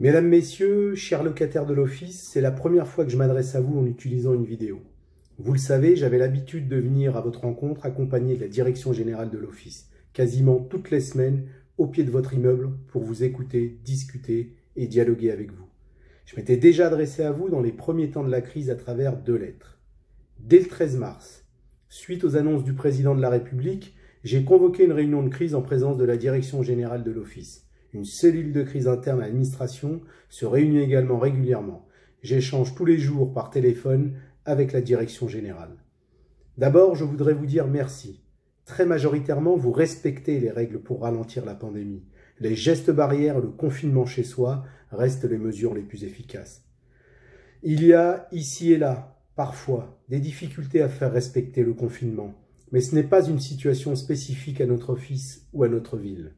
Mesdames, Messieurs, chers locataires de l'office, c'est la première fois que je m'adresse à vous en utilisant une vidéo. Vous le savez, j'avais l'habitude de venir à votre rencontre accompagné de la direction générale de l'office, quasiment toutes les semaines, au pied de votre immeuble, pour vous écouter, discuter et dialoguer avec vous. Je m'étais déjà adressé à vous dans les premiers temps de la crise à travers 2 lettres. Dès le 13 mars, suite aux annonces du président de la République, j'ai convoqué une réunion de crise en présence de la direction générale de l'office. Une cellule de crise interne à l'administration se réunit également régulièrement. J'échange tous les jours par téléphone avec la direction générale. D'abord, je voudrais vous dire merci. Très majoritairement, vous respectez les règles pour ralentir la pandémie. Les gestes barrières, le confinement chez soi restent les mesures les plus efficaces. Il y a ici et là, parfois, des difficultés à faire respecter le confinement, mais ce n'est pas une situation spécifique à notre office ou à notre ville.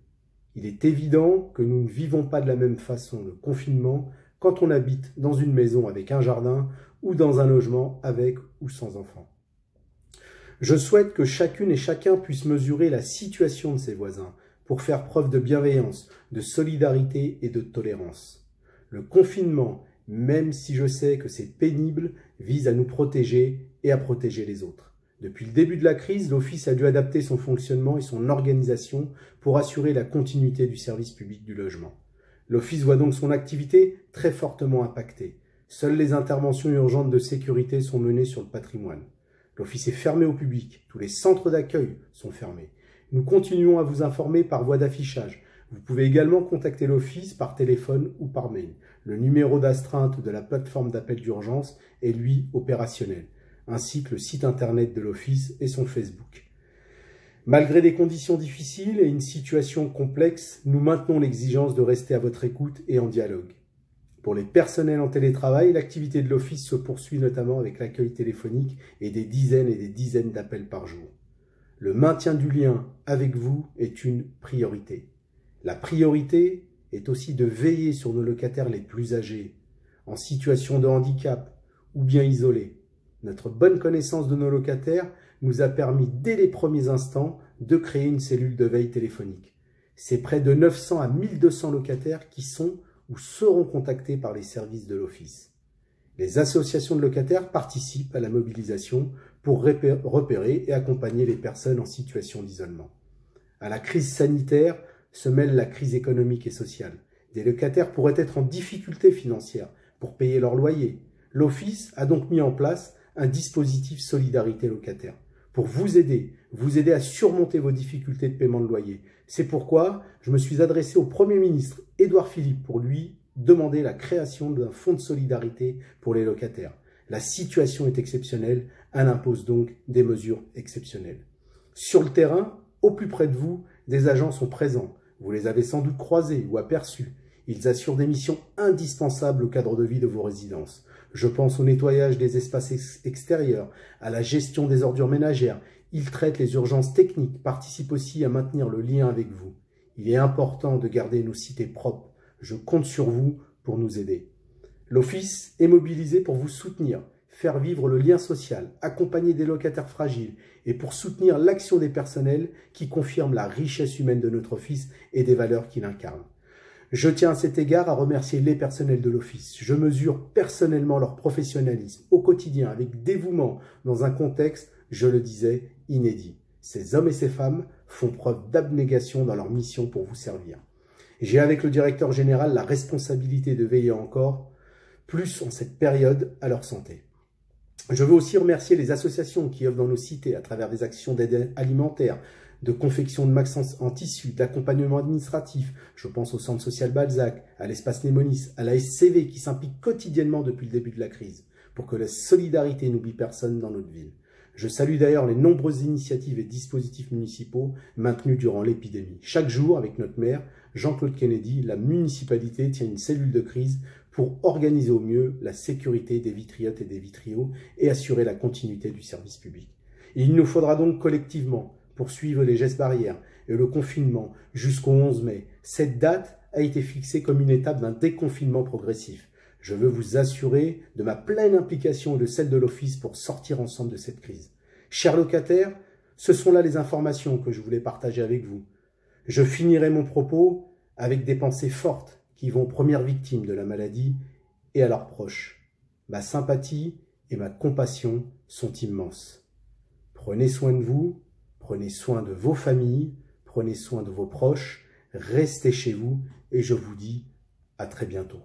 Il est évident que nous ne vivons pas de la même façon le confinement quand on habite dans une maison avec un jardin ou dans un logement avec ou sans enfants. Je souhaite que chacune et chacun puisse mesurer la situation de ses voisins pour faire preuve de bienveillance, de solidarité et de tolérance. Le confinement, même si je sais que c'est pénible, vise à nous protéger et à protéger les autres. Depuis le début de la crise, l'Office a dû adapter son fonctionnement et son organisation pour assurer la continuité du service public du logement. L'Office voit donc son activité très fortement impactée. Seules les interventions urgentes de sécurité sont menées sur le patrimoine. L'Office est fermé au public. Tous les centres d'accueil sont fermés. Nous continuons à vous informer par voie d'affichage. Vous pouvez également contacter l'Office par téléphone ou par mail. Le numéro d'astreinte de la plateforme d'appel d'urgence est lui opérationnel, ainsi que le site internet de l'Office et son Facebook. Malgré des conditions difficiles et une situation complexe, nous maintenons l'exigence de rester à votre écoute et en dialogue. Pour les personnels en télétravail, l'activité de l'Office se poursuit notamment avec l'accueil téléphonique et des dizaines d'appels par jour. Le maintien du lien avec vous est une priorité. La priorité est aussi de veiller sur nos locataires les plus âgés, en situation de handicap ou bien isolés. Notre bonne connaissance de nos locataires nous a permis dès les premiers instants de créer une cellule de veille téléphonique. C'est près de 900 à 1200 locataires qui sont ou seront contactés par les services de l'Office. Les associations de locataires participent à la mobilisation pour repérer et accompagner les personnes en situation d'isolement. À la crise sanitaire se mêle la crise économique et sociale. Des locataires pourraient être en difficulté financière pour payer leur loyer. L'Office a donc mis en place un dispositif solidarité locataire pour vous aider à surmonter vos difficultés de paiement de loyer. C'est pourquoi je me suis adressé au Premier ministre Édouard Philippe pour lui demander la création d'un fonds de solidarité pour les locataires. La situation est exceptionnelle, elle impose donc des mesures exceptionnelles. Sur le terrain, au plus près de vous, des agents sont présents. Vous les avez sans doute croisés ou aperçus. Ils assurent des missions indispensables au cadre de vie de vos résidences. Je pense au nettoyage des espaces extérieurs, à la gestion des ordures ménagères. Ils traitent les urgences techniques, participent aussi à maintenir le lien avec vous. Il est important de garder nos cités propres. Je compte sur vous pour nous aider. L'Office est mobilisé pour vous soutenir, faire vivre le lien social, accompagner des locataires fragiles et pour soutenir l'action des personnels qui confirment la richesse humaine de notre Office et des valeurs qu'il incarne. Je tiens à cet égard à remercier les personnels de l'Office. Je mesure personnellement leur professionnalisme au quotidien avec dévouement dans un contexte, je le disais, inédit. Ces hommes et ces femmes font preuve d'abnégation dans leur mission pour vous servir. J'ai avec le directeur général la responsabilité de veiller encore plus en cette période à leur santé. Je veux aussi remercier les associations qui œuvrent dans nos cités à travers des actions d'aide alimentaire, de confection de masques en tissu, d'accompagnement administratif. Je pense au Centre social Balzac, à l'Espace Némonis, à la SCV qui s'implique quotidiennement depuis le début de la crise pour que la solidarité n'oublie personne dans notre ville. Je salue d'ailleurs les nombreuses initiatives et dispositifs municipaux maintenus durant l'épidémie. Chaque jour, avec notre maire, Jean-Claude Kennedy, la municipalité tient une cellule de crise pour organiser au mieux la sécurité des vitriotes et des vitriaux et assurer la continuité du service public. Et il nous faudra donc collectivement poursuivre les gestes barrières et le confinement jusqu'au 11 mai. Cette date a été fixée comme une étape d'un déconfinement progressif. Je veux vous assurer de ma pleine implication et de celle de l'Office pour sortir ensemble de cette crise. Chers locataires, ce sont là les informations que je voulais partager avec vous. Je finirai mon propos avec des pensées fortes qui vont premières victimes de la maladie et à leurs proches. Ma sympathie et ma compassion sont immenses. Prenez soin de vous, prenez soin de vos familles, prenez soin de vos proches, restez chez vous et je vous dis à très bientôt.